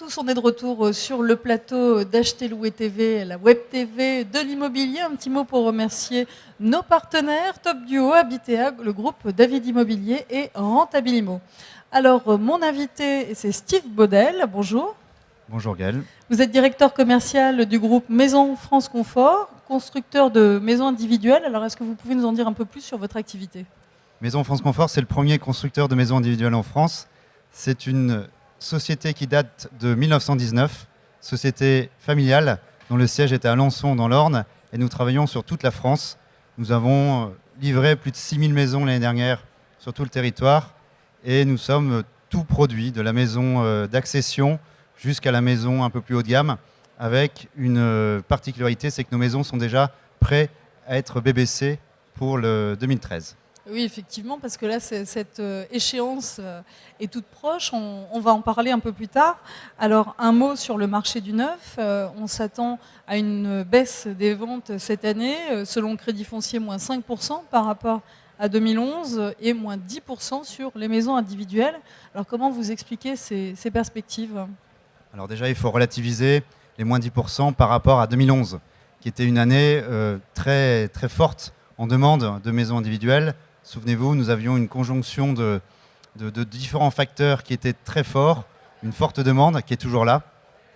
tous, on est de retour sur le plateau d'Acheter Louer TV, la web TV de l'immobilier. Un petit mot pour remercier nos partenaires, Top Duo, Habitea, le groupe David Immobilier et Rentabilimo. Alors, mon invité, c'est Steve Baudel. Bonjour. Bonjour Gaël. Vous êtes directeur commercial du groupe Maison France Confort, constructeur de maisons individuelles. Alors, est-ce que vous pouvez nous en dire un peu plus sur votre activité ? Maison France Confort, c'est le premier constructeur de maisons individuelles en France. C'est une société qui date de 1919, société familiale dont le siège est à Alençon dans l'Orne, et nous travaillons sur toute la France. Nous avons livré plus de 6000 maisons l'année dernière sur tout le territoire, et nous sommes tout produit, de la maison d'accession jusqu'à la maison un peu plus haut de gamme, avec une particularité, c'est que nos maisons sont déjà prêtes à être BBC pour le 2013. Oui, effectivement, parce que là, cette échéance est toute proche. On va en parler un peu plus tard. Alors, un mot sur le marché du neuf. On s'attend à une baisse des ventes cette année, selon Crédit Foncier, moins 5% par rapport à 2011 et moins 10% sur les maisons individuelles. Alors, comment vous expliquez ces perspectives ? Alors déjà, il faut relativiser les moins 10% par rapport à 2011, qui était une année très, très forte en demande de maisons individuelles. Souvenez-vous, nous avions une conjonction de différents facteurs qui étaient très forts, une forte demande qui est toujours là,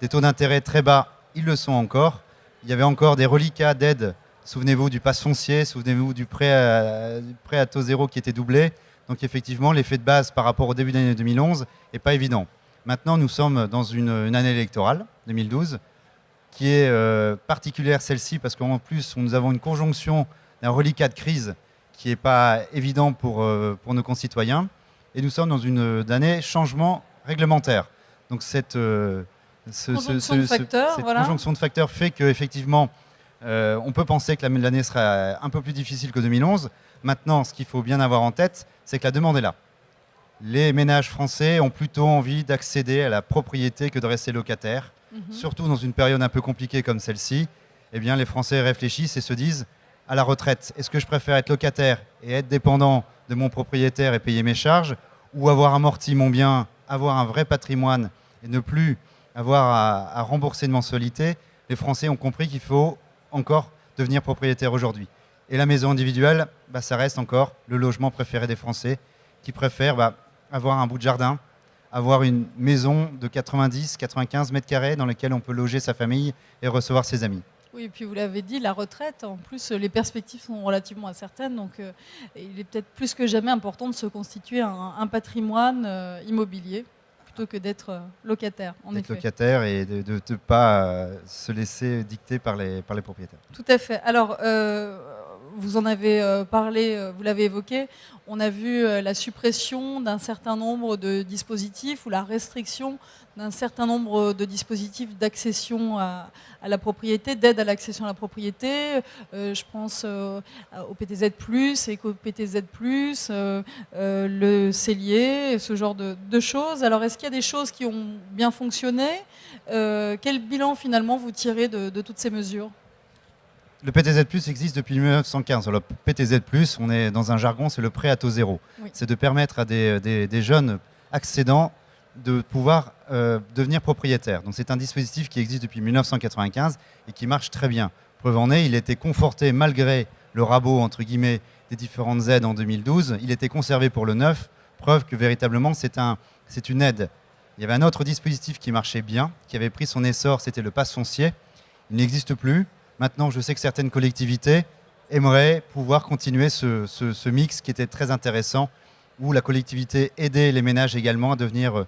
des taux d'intérêt très bas, ils le sont encore. Il y avait encore des reliquats d'aide, souvenez-vous du pass foncier, souvenez-vous du prêt à taux zéro qui était doublé. Donc effectivement, l'effet de base par rapport au début de l'année 2011 n'est pas évident. Maintenant, nous sommes dans une année électorale, 2012, qui est particulière celle-ci parce qu'en plus, nous avons une conjonction d'un reliquat de crise qui n'est pas évident pour nos concitoyens. Et nous sommes dans une année changement réglementaire. Donc cette conjonction de facteurs fait qu'effectivement, on peut penser que l'année sera un peu plus difficile que 2011. Maintenant, ce qu'il faut bien avoir en tête, c'est que la demande est là. Les ménages français ont plutôt envie d'accéder à la propriété que de rester locataires. Surtout dans une période un peu compliquée comme celle-ci. Eh bien, les Français réfléchissent et se disent à la retraite, est-ce que je préfère être locataire et être dépendant de mon propriétaire et payer mes charges, ou avoir amorti mon bien, avoir un vrai patrimoine et ne plus avoir à rembourser de mensualité? Les Français ont compris qu'il faut encore devenir propriétaire aujourd'hui. Et la maison individuelle, ça reste encore le logement préféré des Français qui préfèrent avoir un bout de jardin, avoir une maison de 90-95 mètres carrés dans laquelle on peut loger sa famille et recevoir ses amis. Oui, et puis vous l'avez dit, la retraite, en plus, les perspectives sont relativement incertaines, donc il est peut-être plus que jamais important de se constituer un patrimoine immobilier plutôt que d'être locataire. D'être locataire et de ne pas se laisser dicter par les propriétaires. Tout à fait. Alors, vous en avez parlé, vous l'avez évoqué, on a vu la suppression d'un certain nombre de dispositifs ou la restriction d'un certain nombre de dispositifs d'accession à la propriété, d'aide à l'accession à la propriété. Je pense au PTZ+, éco-PTZ+, le cellier, ce genre de choses. Alors, est-ce qu'il y a des choses qui ont bien fonctionné ? Quel bilan, finalement, vous tirez de toutes ces mesures ? Le PTZ+ existe depuis 1915. Alors, le PTZ+, on est dans un jargon, c'est le prêt à taux zéro. Oui. C'est de permettre à des jeunes accédants de pouvoir devenir propriétaires. Donc, c'est un dispositif qui existe depuis 1995 et qui marche très bien. Preuve en est, il a été conforté malgré le rabot, entre guillemets, des différentes aides en 2012. Il était conservé pour le neuf. Preuve que véritablement, c'est une aide. Il y avait un autre dispositif qui marchait bien, qui avait pris son essor, c'était le pass foncier. Il n'existe plus. Maintenant, je sais que certaines collectivités aimeraient pouvoir continuer ce mix qui était très intéressant, où la collectivité aidait les ménages également à devenir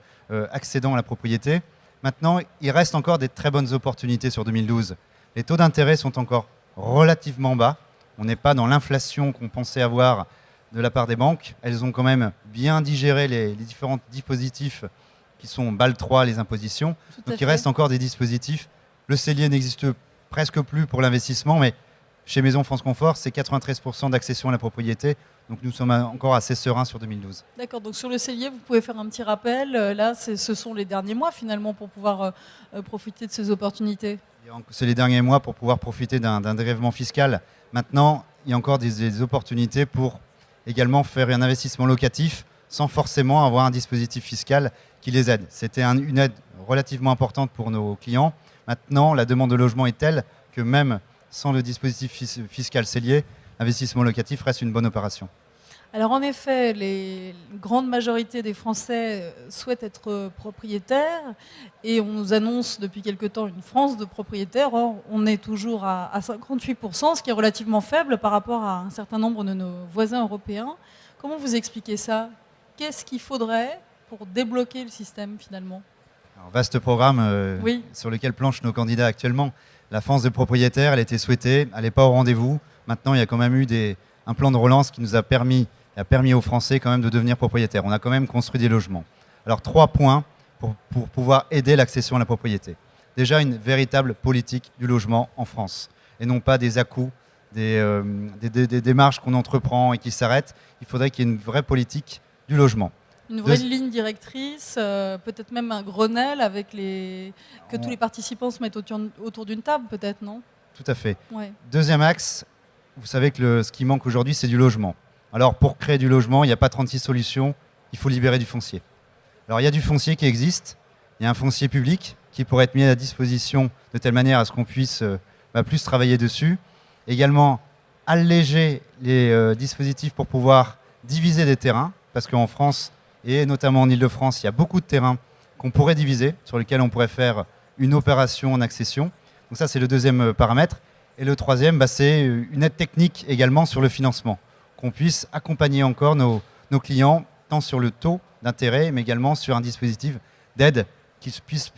accédants à la propriété. Maintenant, il reste encore des très bonnes opportunités sur 2012. Les taux d'intérêt sont encore relativement bas. On n'est pas dans l'inflation qu'on pensait avoir de la part des banques. Elles ont quand même bien digéré les différents dispositifs qui sont BAL 3, les impositions. Donc il reste encore des dispositifs. Le cellier n'existe presque plus pour l'investissement, mais chez Maison France Confort, c'est 93% d'accession à la propriété. Donc nous sommes encore assez sereins sur 2012. D'accord, donc sur le cellier, vous pouvez faire un petit rappel. Là, ce sont les derniers mois finalement pour pouvoir profiter de ces opportunités. C'est les derniers mois pour pouvoir profiter d'un dégrèvement fiscal. Maintenant, il y a encore des opportunités pour également faire un investissement locatif sans forcément avoir un dispositif fiscal qui les aide. C'était une aide relativement importante pour nos clients. Maintenant, la demande de logement est telle que même sans le dispositif fiscal Cellier, l'investissement locatif reste une bonne opération. Alors en effet, les grandes majorités des Français souhaitent être propriétaires et on nous annonce depuis quelque temps une France de propriétaires. Or, on est toujours à 58%, ce qui est relativement faible par rapport à un certain nombre de nos voisins européens. Comment vous expliquez ça? Qu'est-ce qu'il faudrait pour débloquer le système finalement? Alors, vaste programme Oui. sur lequel planchent nos candidats actuellement. La France de propriétaires, elle était souhaitée, elle n'est pas au rendez-vous. Maintenant, il y a quand même eu un plan de relance qui nous a permis aux Français quand même de devenir propriétaires. On a quand même construit des logements. Alors 3 points pour pouvoir aider l'accession à la propriété. Déjà une véritable politique du logement en France et non pas des à-coups, des démarches qu'on entreprend et qui s'arrêtent. Il faudrait qu'il y ait une vraie politique du logement. Une vraie ligne directrice, peut-être même un Grenelle avec que tous les participants se mettent autour d'une table, peut-être, non? Tout à fait. Ouais. Deuxième axe, vous savez que ce qui manque aujourd'hui, c'est du logement. Alors pour créer du logement, il n'y a pas 36 solutions, il faut libérer du foncier. Alors il y a du foncier qui existe, il y a un foncier public qui pourrait être mis à disposition de telle manière à ce qu'on puisse plus travailler dessus. Également, alléger les dispositifs pour pouvoir diviser des terrains, parce qu'en France, et notamment en Ile-de-France, il y a beaucoup de terrains qu'on pourrait diviser, sur lesquels on pourrait faire une opération en accession. Donc ça, c'est le deuxième paramètre. Et le troisième, c'est une aide technique également sur le financement, qu'on puisse accompagner encore nos clients, tant sur le taux d'intérêt, mais également sur un dispositif d'aide qui puisse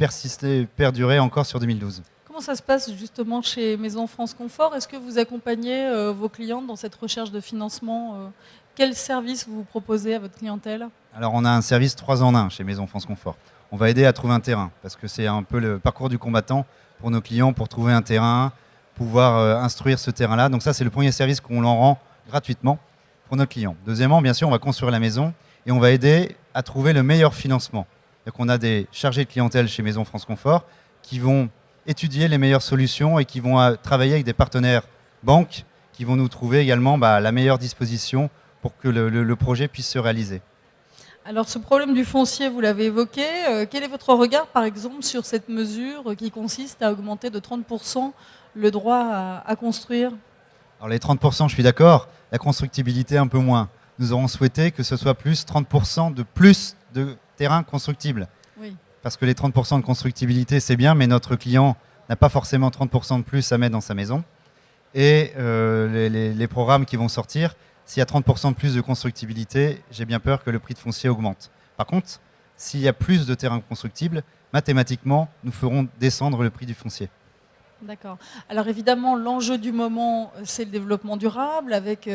perdurer encore sur 2012. Comment ça se passe justement chez Maison France Confort? Est-ce que vous accompagnez vos clients dans cette recherche de financement? Quel service vous proposez à votre clientèle? Alors on a un service 3 en 1 chez Maison France Confort. On va aider à trouver un terrain, parce que c'est un peu le parcours du combattant pour nos clients, pour trouver un terrain, pouvoir instruire ce terrain-là. Donc ça, c'est le premier service qu'on leur rend gratuitement pour nos clients. Deuxièmement, bien sûr, on va construire la maison et on va aider à trouver le meilleur financement. Donc on a des chargés de clientèle chez Maison France Confort qui vont étudier les meilleures solutions et qui vont travailler avec des partenaires banques qui vont nous trouver également la meilleure disposition pour que le projet puisse se réaliser. Alors ce problème du foncier, vous l'avez évoqué. Quel est votre regard, par exemple, sur cette mesure qui consiste à augmenter de 30% le droit à construire? Alors les 30%, je suis d'accord. La constructibilité, un peu moins. Nous aurons souhaité que ce soit plus 30% de plus de terrains constructibles. Oui. Parce que les 30% de constructibilité, c'est bien, mais notre client n'a pas forcément 30% de plus à mettre dans sa maison. Et les programmes qui vont sortir, s'il y a 30% de plus de constructibilité, j'ai bien peur que le prix de foncier augmente. Par contre, s'il y a plus de terrains constructibles, mathématiquement, nous ferons descendre le prix du foncier. D'accord. Alors évidemment, l'enjeu du moment, c'est le développement durable avec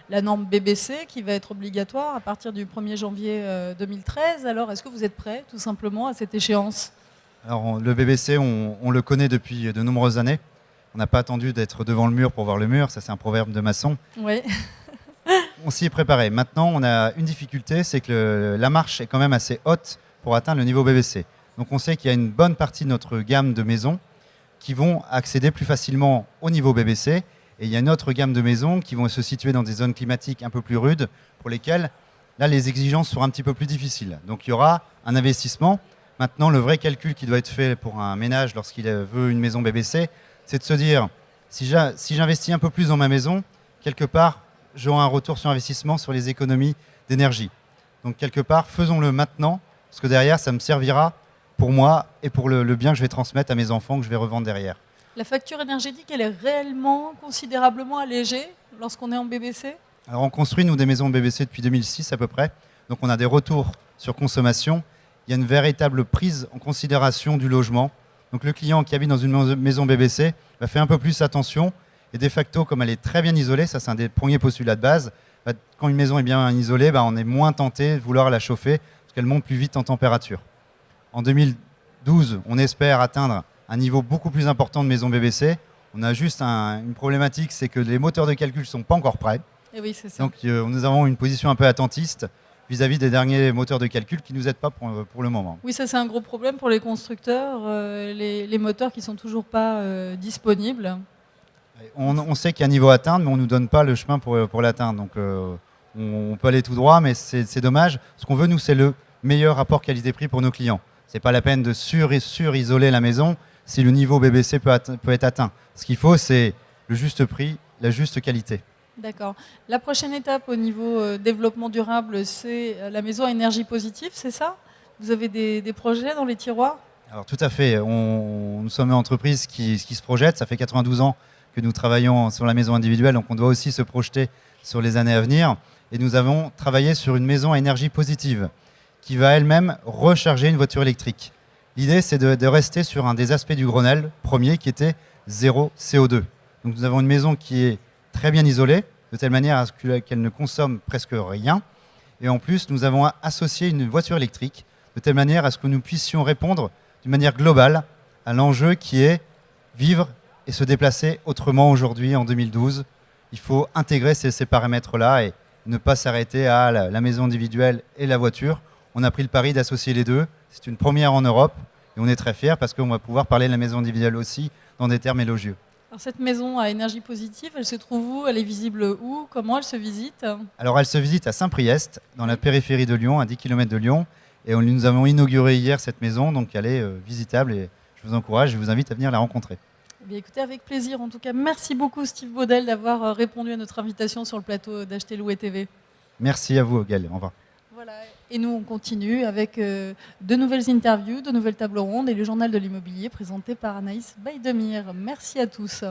la norme BBC qui va être obligatoire à partir du 1er janvier 2013. Alors est-ce que vous êtes prêts tout simplement à cette échéance? Alors le BBC, on le connaît depuis de nombreuses années. On n'a pas attendu d'être devant le mur pour voir le mur, ça c'est un proverbe de maçon. Oui. On s'y est préparé. Maintenant, on a une difficulté, c'est que la marche est quand même assez haute pour atteindre le niveau BBC. Donc on sait qu'il y a une bonne partie de notre gamme de maisons qui vont accéder plus facilement au niveau BBC. Et il y a une autre gamme de maisons qui vont se situer dans des zones climatiques un peu plus rudes, pour lesquelles, là, les exigences seront un petit peu plus difficiles. Donc il y aura un investissement. Maintenant, le vrai calcul qui doit être fait pour un ménage lorsqu'il veut une maison BBC, c'est de se dire, si j'investis un peu plus dans ma maison, quelque part, j'aurai un retour sur investissement sur les économies d'énergie. Donc quelque part, faisons-le maintenant, parce que derrière, ça me servira pour moi et pour le bien que je vais transmettre à mes enfants, que je vais revendre derrière. La facture énergétique, elle est réellement considérablement allégée lorsqu'on est en BBC? Alors on construit, nous, des maisons BBC depuis 2006 à peu près. Donc on a des retours sur consommation. Il y a une véritable prise en considération du logement. Donc le client qui habite dans une maison BBC va faire un peu plus attention. Et de facto, comme elle est très bien isolée, ça c'est un des premiers postulats de base, quand une maison est bien isolée, on est moins tenté de vouloir la chauffer parce qu'elle monte plus vite en température. En 2012, on espère atteindre un niveau beaucoup plus important de maisons BBC. On a juste une problématique, c'est que les moteurs de calcul ne sont pas encore prêts. Et oui, c'est ça. Donc nous avons une position un peu attentiste vis-à-vis des derniers moteurs de calcul qui ne nous aident pas pour le moment. Oui, ça c'est un gros problème pour les constructeurs, les moteurs qui ne sont toujours pas disponibles. On sait qu'il y a un niveau à atteindre, mais on ne nous donne pas le chemin pour l'atteindre. Donc on peut aller tout droit, mais c'est dommage. Ce qu'on veut, nous, c'est le meilleur rapport qualité-prix pour nos clients. Ce n'est pas la peine de sur-isoler la maison si le niveau BBC peut être atteint. Ce qu'il faut, c'est le juste prix, la juste qualité. D'accord. La prochaine étape au niveau développement durable, c'est la maison à énergie positive, c'est ça? Vous avez des projets dans les tiroirs? Alors tout à fait. Nous sommes une entreprise qui se projette. Ça fait 92 ans que nous travaillons sur la maison individuelle, donc on doit aussi se projeter sur les années à venir. Et nous avons travaillé sur une maison à énergie positive qui va elle-même recharger une voiture électrique. L'idée, c'est de rester sur un des aspects du Grenelle premier qui était zéro CO2. Donc nous avons une maison qui est très bien isolée, de telle manière à ce qu'elle ne consomme presque rien. Et en plus, nous avons associé une voiture électrique de telle manière à ce que nous puissions répondre d'une manière globale à l'enjeu qui est vivre et se déplacer autrement aujourd'hui, en 2012. Il faut intégrer ces paramètres-là et ne pas s'arrêter à la maison individuelle et la voiture. On a pris le pari d'associer les deux. C'est une première en Europe et on est très fiers parce qu'on va pouvoir parler de la maison individuelle aussi dans des termes élogieux. Alors cette maison à énergie positive, elle se trouve où? Elle est visible où? Comment elle se visite? Alors elle se visite à Saint-Priest, dans la périphérie de Lyon, à 10 km de Lyon. Et nous avons inauguré hier cette maison, donc elle est visitable et je vous encourage, je vous invite à venir la rencontrer. Eh bien, écoutez, avec plaisir. En tout cas, merci beaucoup Steve Baudel d'avoir répondu à notre invitation sur le plateau d'Acheter Louer TV. Merci à vous, Gaël. Au revoir. Voilà. Et nous, on continue avec de nouvelles interviews, de nouvelles tables rondes et le journal de l'immobilier présenté par Anaïs Baïdemir. Merci à tous.